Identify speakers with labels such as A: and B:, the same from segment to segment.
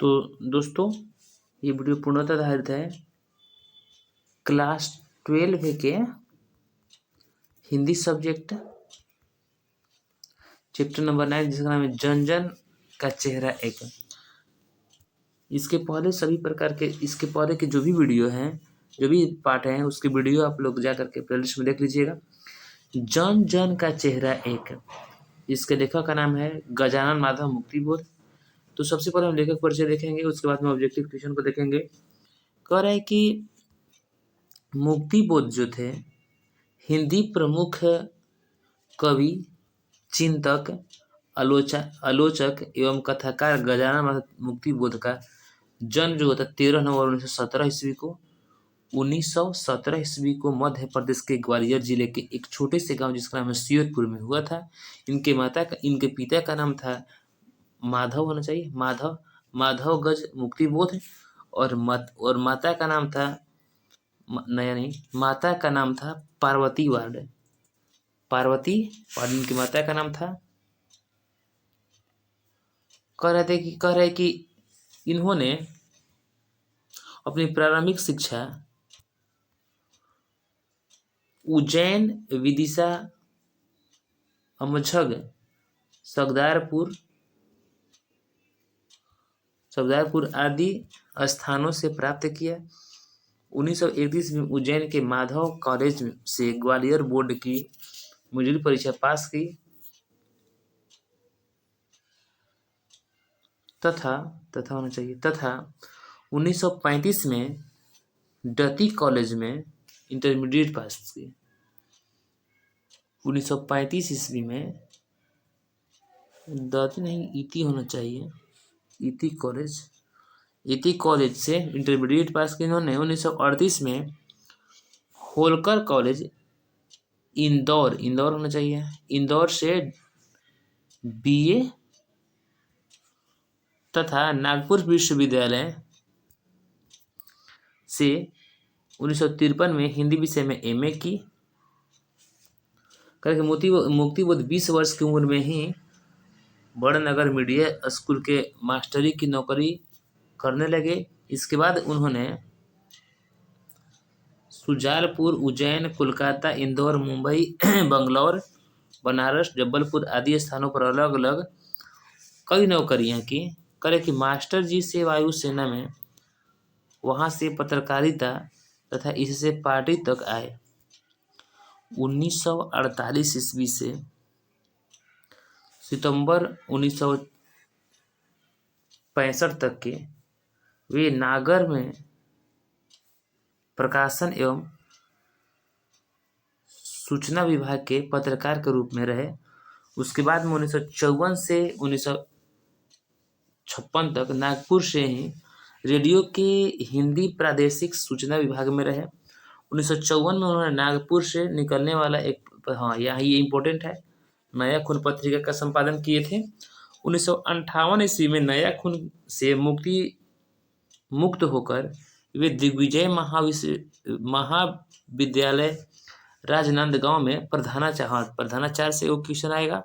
A: तो दोस्तों, ये वीडियो पूर्णतः आधारित है क्लास 12 के हिंदी सब्जेक्ट चैप्टर नंबर 9, जिसका नाम है जन जन का चेहरा एक। इसके पहले के जो भी वीडियो हैं, जो भी पार्ट हैं, उसके वीडियो आप लोग जा करके प्लेलिस्ट में देख लीजिएगा। जन जन का चेहरा एक, इसके लेखक का नाम है गजानन माधव मुक्तिबोध। तो सबसे पहले हम लेखक परिचय देखेंगे, उसके बाद में ऑब्जेक्टिव क्वेश्चन को देखेंगे। कह रहा है कि मुक्तिबोध जो थे हिंदी प्रमुख कवि, चिंतक, आलोचक एवं कथाकार गजानन माधव मुक्तिबोध का जन्म जो होता 13 नवंबर 1917 ईस्वी को 1917 ईस्वी को मध्य प्रदेश के ग्वालियर जिले के एक छोटे से गांव जिसका नाम है सियोरपुर में हुआ था। इनके पिता का नाम था माधव, होना चाहिए माधव गज मुक्तिबोध, और माता का नाम था माता का नाम था पार्वती और इनकी माता का नाम था। कह रहे कि इन्होंने अपनी प्रारंभिक शिक्षा उज्जैन, विदिशा, अमझग, सगदारपुर आदि स्थानों से प्राप्त किया। 1931 में उज्जैन के माधव कॉलेज से ग्वालियर बोर्ड की मॉड्यूल परीक्षा पास की तथा 1935 में डती कॉलेज में इंटरमीडिएट पास की। 1935 ईस्वी में डती नहीं, इति होना चाहिए, इति कॉलेज से इंटरमीडिएट पास की इन्होंने। 1938 में होलकर कॉलेज इंदौर होना चाहिए, इंदौर से बीए तथा नागपुर विश्वविद्यालय से 1953 में हिंदी विषय में एमए की। करके मुक्तिबोध 20 वर्ष की उम्र में ही बड़नगर मीडिया स्कूल के मास्टरी की नौकरी करने लगे। इसके बाद उन्होंने सुजालपुर, उज्जैन, कोलकाता, इंदौर, मुंबई, बंगलौर, बनारस, जबलपुर आदि स्थानों पर अलग अलग कई नौकरियां की। करे कि मास्टर जी से वायुसेना में, वहां से पत्रकारिता तथा इससे पार्टी तक आए। 1948 ईस्वी से सितंबर 1965 तक के वे नागर में प्रकाशन एवं सूचना विभाग के पत्रकार के रूप में रहे। उसके बाद में 1954 से 1956 तक नागपुर से ही रेडियो के हिंदी प्रादेशिक सूचना विभाग में रहे। 1954 में उन्होंने नागपुर से निकलने वाला ये इम्पोर्टेंट है, नया खून पत्रिका का संपादन किए थे। 1958 ईस्वी में नया खून से मुक्त होकर वे दिग्विजय महाविद्यालय राजनांदगांव में प्रधानाचार्य से वो क्वेश्चन आएगा।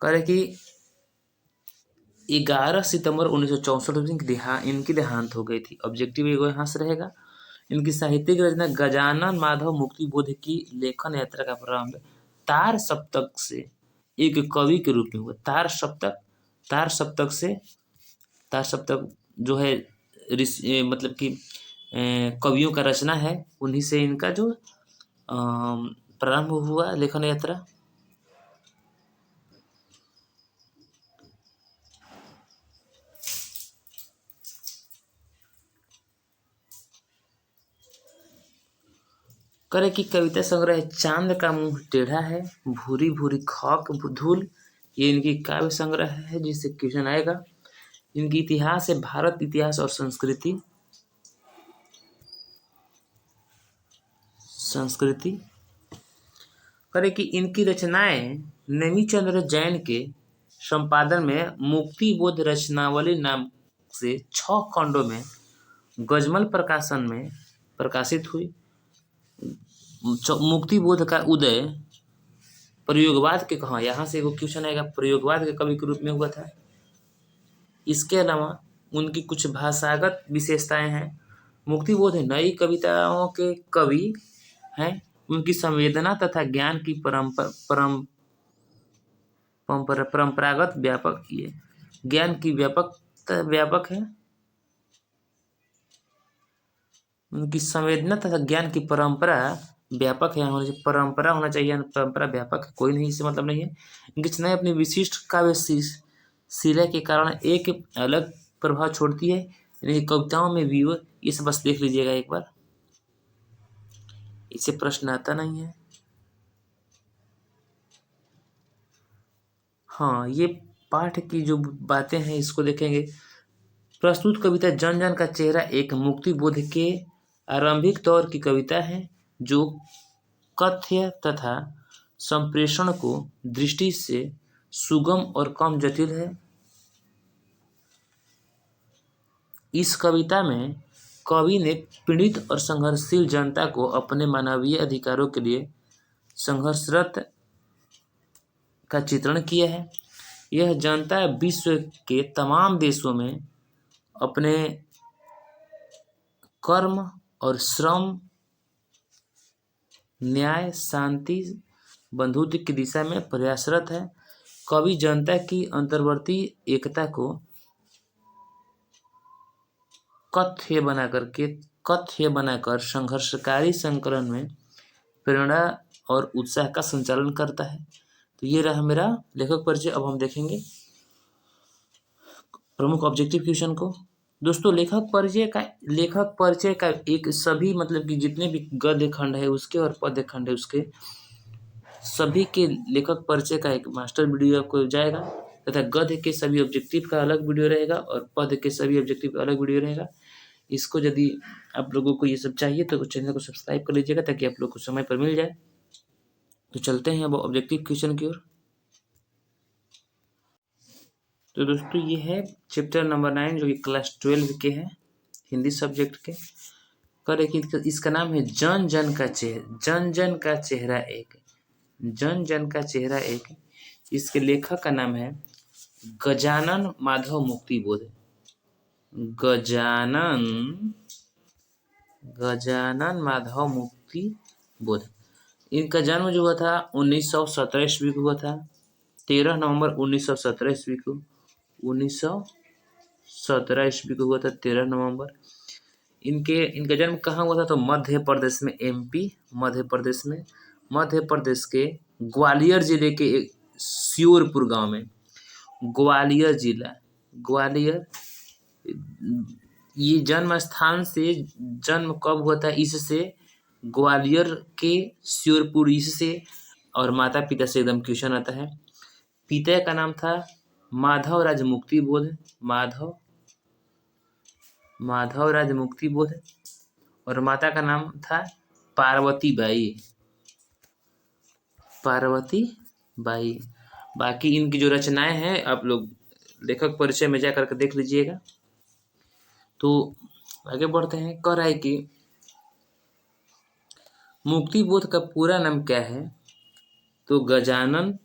A: करे कि 11 सितंबर 1964 में इनकी देहांत हो गई थी। ऑब्जेक्टिव यहाँ से रहेगा। इनकी साहित्यिक रचना गजानन माधव मुक्तिबोध की लेखन यात्रा का प्रारंभ तार सप्तक से एक कवि के रूप में हुआ। तार सप्तक जो है मतलब कि कवियों का रचना है, उन्हीं से इनका जो प्रारंभ हुआ लेखन यात्रा। करे कि कविता संग्रह चांद का मुंह टेढ़ा है, भूरी भूरी खाक धूल, ये इनकी काव्य संग्रह है जिससे क्वेश्चन आएगा। इनकी इतिहास है भारत इतिहास और संस्कृति। करे कि इनकी रचनाएं नेमीचंद्र जैन के संपादन में मुक्तिबोध रचनावली नाम से 6 खंडों में गजमल प्रकाशन में प्रकाशित हुई। मुक्तिबोध का उदय प्रयोगवाद के यहाँ से एगो क्वेश्चन आएगा, प्रयोगवाद के कवि के रूप में हुआ था। इसके अलावा उनकी कुछ भाषागत विशेषताएं हैं। मुक्तिबोध नई कविताओं के कवि हैं। उनकी संवेदना तथा ज्ञान की परंपरागत व्यापक ये ज्ञान की व्यापक है। उनकी संवेदना तथा ज्ञान की परंपरा व्यापक है। परंपरा होना चाहिए, परंपरा व्यापक है, कोई नहीं, इससे मतलब नहीं है। इनकी रचनाएं अपनी विशिष्ट काव्य शिला के कारण एक अलग प्रभाव छोड़ती है। इनकी कविताओं में भी ये सब बस देख लीजिएगा एक बार, इससे प्रश्न आता नहीं है। हाँ, ये पाठ की जो बातें हैं इसको देखेंगे। प्रस्तुत कविता जन जन का चेहरा एक मुक्तिबोध के आरंभिक दौर की कविता है, जो कथ्य तथा संप्रेषण को दृष्टि से सुगम और कम जटिल है। इस कविता में कवि ने पीड़ित और संघर्षशील जनता को अपने मानवीय अधिकारों के लिए संघर्षरत का चित्रण किया है। यह जनता विश्व के तमाम देशों में अपने कर्म और श्रम, न्याय, शांति, बंधुत्व की दिशा में प्रयासरत है। कवि जनता की अंतर्वर्ती एकता को कथ्य बनाकर संघर्षकारी संकलन में प्रेरणा और उत्साह का संचालन करता है। तो ये रहा मेरा लेखक परिचय। अब हम देखेंगे प्रमुख ऑब्जेक्टिव क्वेश्चन को। दोस्तों, लेखक परिचय का एक सभी मतलब कि जितने भी गद्य खंड है उसके और पद्य खंड है उसके सभी के लेखक परिचय का एक मास्टर वीडियो आपको जाएगा, तथा गद्य के सभी ऑब्जेक्टिव का अलग वीडियो रहेगा और पद्य के सभी ऑब्जेक्टिव का अलग वीडियो रहेगा। इसको यदि आप लोगों को ये सब चाहिए तो चैनल को सब्सक्राइब कर लीजिएगा ताकि आप लोग को समय पर मिल जाए। तो चलते हैं अब ऑब्जेक्टिव क्वेश्चन की ओर। तो दोस्तों, ये है चैप्टर नंबर 9 जो कि क्लास 12 के हैं, हिंदी सब्जेक्ट के। कि इसका नाम है जन जन का चेहरा एक। जन जन का चेहरा एक। इसके लेखक का नाम है गजानन माधव मुक्तिबोध। गजानन माधव मुक्तिबोध। इनका जन्म जो हुआ था 1917 ईस्वी को हुआ था। 13 नवंबर 1917 ईस्वी को 1917 ईस्वी को हुआ था 13 नवंबर। इनका जन्म कहाँ हुआ था? तो मध्य प्रदेश में, एमपी मध्य प्रदेश के ग्वालियर जिले के श्योरपुर गांव में। ग्वालियर जिला, ये जन्म स्थान से जन्म कब हुआ था इससे, ग्वालियर के श्योरपुर इससे, और माता पिता से एकदम क्वेश्चन आता है। पिता का नाम था माधव राज मुक्तिबोध, माधव राज मुक्तिबोध, और माता का नाम था पार्वती बाई। बाकी इनकी जो रचनाएं हैं आप लोग लेखक परिचय में जाकर के देख लीजिएगा। तो आगे बढ़ते हैं। कह रहा है कि मुक्तिबोध का पूरा नाम क्या है? तो गजानन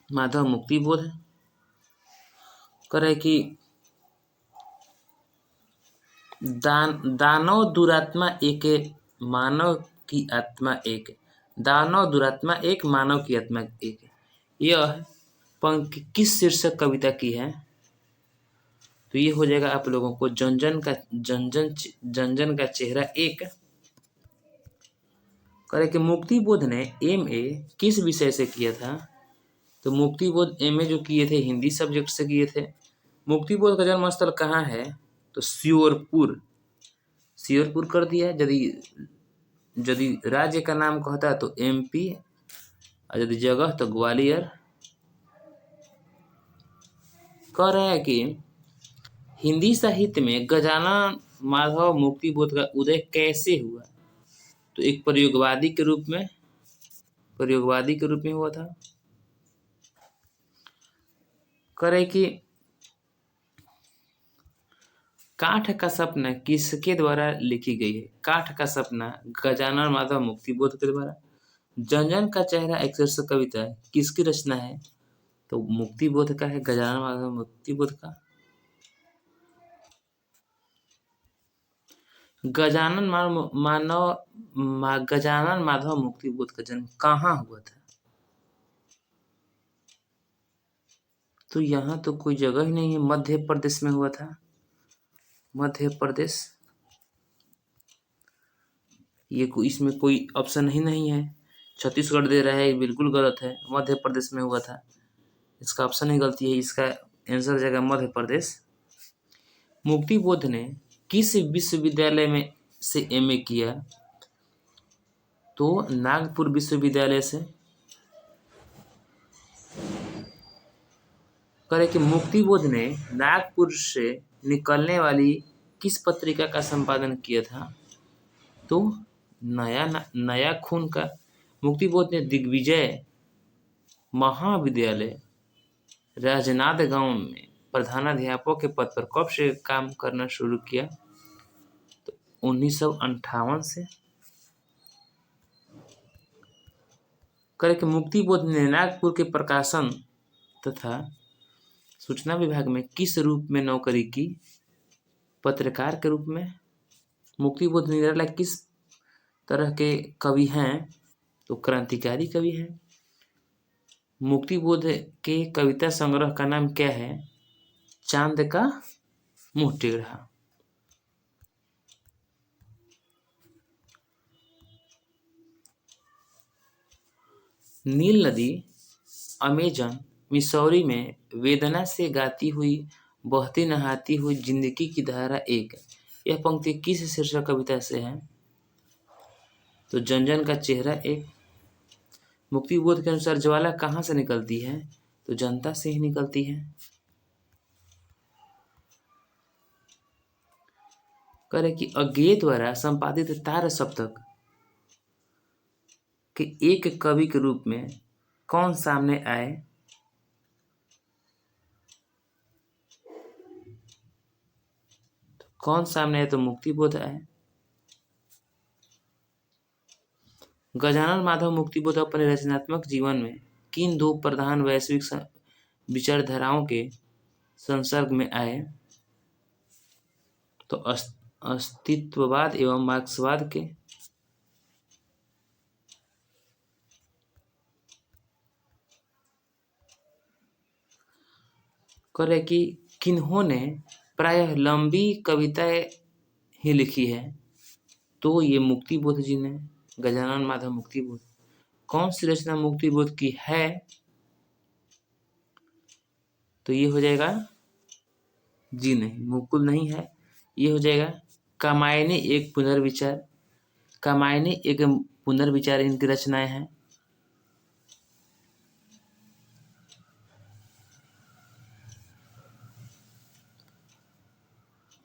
A: माधव मुक्तिबोध है। कह रहा है कि दानव दुरात्मा एक, मानव की आत्मा एक। दानव दुरात्मा एक, मानव की आत्मा एक। यह पंक्ति किस शीर्षक कविता की है? तो ये हो जाएगा आप लोगों को जन जन का चेहरा एक। करे कि मुक्तिबोध ने MA किस विषय से किया था? तो मुक्तिबोध MA जो किए थे हिंदी सब्जेक्ट से किए थे। मुक्तिबोध का जन्म स्थल कहाँ है? तो श्योरपुर कर दिया। यदि राज्य का नाम कहता है तो MP, और यदि जगह तो ग्वालियर। कह रहा है कि हिंदी साहित्य में गजानन माधव मुक्तिबोध का उदय कैसे हुआ? तो एक प्रयोगवादी के रूप में हुआ था। करे कि काठ का सपना किसके द्वारा लिखी गई है? काठ का सपना गजानन माधव मुक्तिबोध के द्वारा। जन जन का चेहरा एक शीर्षक कविता किसकी रचना है? तो मुक्ति बोध का है गजानन माधव मुक्ति बोध का। गजानन माधव मुक्ति बोध का जन्म कहाँ हुआ था? तो यहाँ तो कोई जगह ही नहीं है। मध्य प्रदेश में हुआ था, मध्य प्रदेश। ये इसमें कोई ऑप्शन ही नहीं है। छत्तीसगढ़ दे रहा है, ये बिल्कुल गलत है। मध्य प्रदेश में हुआ था, इसका ऑप्शन ही गलती है। इसका आंसर जाएगा मध्य प्रदेश। मुक्ति बोध ने किस विश्वविद्यालय में से एमए किया? तो नागपुर विश्वविद्यालय से। करे कि मुक्ति बोध ने नागपुर से निकलने वाली किस पत्रिका का संपादन किया था? तो नया खून का। मुक्ति बोध ने दिग्विजय महाविद्यालय राजनांदगांव में प्रधानाध्यापक के पद पर कब से काम करना शुरू किया? तो 1958 से। करे कि मुक्ति बोध ने नागपुर के प्रकाशन तथा सूचना विभाग में किस रूप में नौकरी की? पत्रकार के रूप में। मुक्ति बोध निराला किस तरह के कवि हैं? तो क्रांतिकारी कवि हैं। मुक्ति बोध के कविता संग्रह का नाम क्या है? चांद का मुंह टेढ़ा। नील नदी अमेजन मिसौरी में वेदना से गाती हुई बहती नहाती हुई जिंदगी की धारा एक। यह पंक्ति किस शीर्षक कविता से है? तो जन का चेहरा एक। मुक्ति बोध के अनुसार ज्वाला कहाँ से निकलती है? तो जनता से ही निकलती है। करे कि अज्ञे द्वारा संपादित तार सप्तक के एक कवि के रूप में कौन सामने आए? तो कौन सामने आए? तो मुक्ति बोध आए। गजानन माधव मुक्ति बोध अपने रचनात्मक जीवन में किन दो प्रधान वैश्विक विचारधाराओं के संसर्ग में आए? तो अस्तित्ववाद एवं मार्क्सवाद के। करे कि किन्होंने प्रायः लंबी कविताएं ही लिखी है? तो ये मुक्ति बोध जी ने, गजानन माधव मुक्ति बोध। कौन सी रचना मुक्ति बोध की है? तो ये हो जाएगा जी नहीं, मुकुल नहीं है। ये हो जाएगा कामायनी एक पुनर्विचार। कामायनी एक पुनर्विचार इनकी रचनाएं हैं।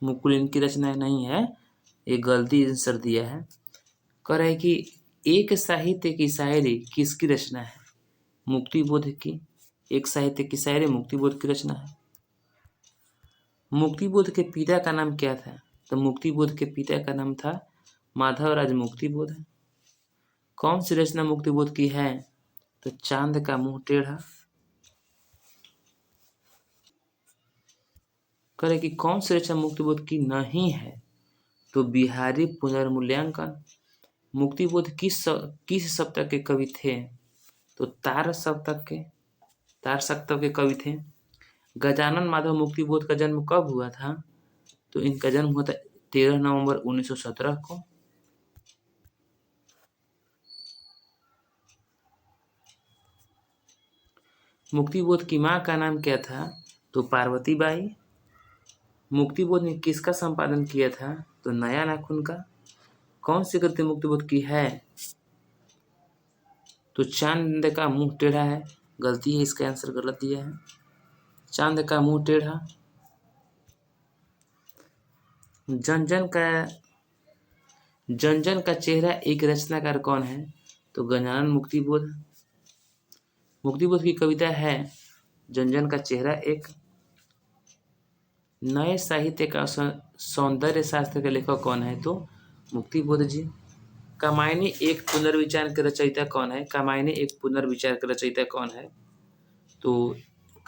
A: मुकुल इनकी रचनाएं नहीं है, ये गलती आंसर दिया है। कह रहे कि एक साहित्य की शायरी किसकी रचना है? मुक्ति बोध की। एक साहित्य की शायरी मुक्ति बोध की रचना है। मुक्ति बोध के पिता का नाम क्या था? तो मुक्ति बोध के पिता का नाम था माधवराज मुक्ति बोध। कौन सी रचना मुक्ति बोध की है? तो चांद का मुंह टेढ़ा। करे कि कौन सी रचना मुक्ति बोध की नहीं है? तो बिहारी पुनर्मूल्यांकन। मुक्ति बोध किस सप्तक के कवि थे? तो तार सप्तक के कवि थे। गजानन माधव मुक्ति बोध का जन्म कब हुआ था? तो इनका जन्म हुआ था 13 नवंबर 1917 को। मुक्ति बोध की मां का नाम क्या था? तो पार्वती बाई। मुक्ति बोध ने किसका संपादन किया था? तो नया नाखून का। कौन सी कृति मुक्ति बोध की है? तो चांद का मुंह टेढ़ा है, गलती है, इसका आंसर गलत दिया है। चांद का मुंह टेढ़ा। जन का चेहरा एक रचनाकार कौन है? तो गजानन मुक्ति बोध। मुक्ति बोध की कविता है जन का चेहरा एक। नए साहित्य का सौंदर्य शास्त्र के लेखक कौन है? तो मुक्ति बोध जी। कामायनी एक पुनर्विचार के रचयिता कौन है? कामायनी एक पुनर्विचार के रचयिता कौन है? तो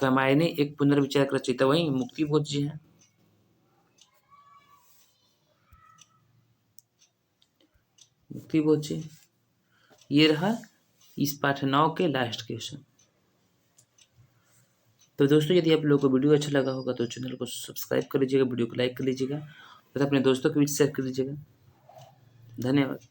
A: कमायने एक पुनर्विचार रचयिता वही मुक्तिबोध जी हैं। मुक्तिबोध जी। ये रहा इस पाठ 9 के लास्ट क्वेश्चन। तो दोस्तों यदि आप लोगों को वीडियो अच्छा लगा होगा तो चैनल को सब्सक्राइब कर लीजिएगा, वीडियो को लाइक कर लीजिएगा तथा अपने दोस्तों के बीच शेयर कर लीजिएगा। धन्यवाद।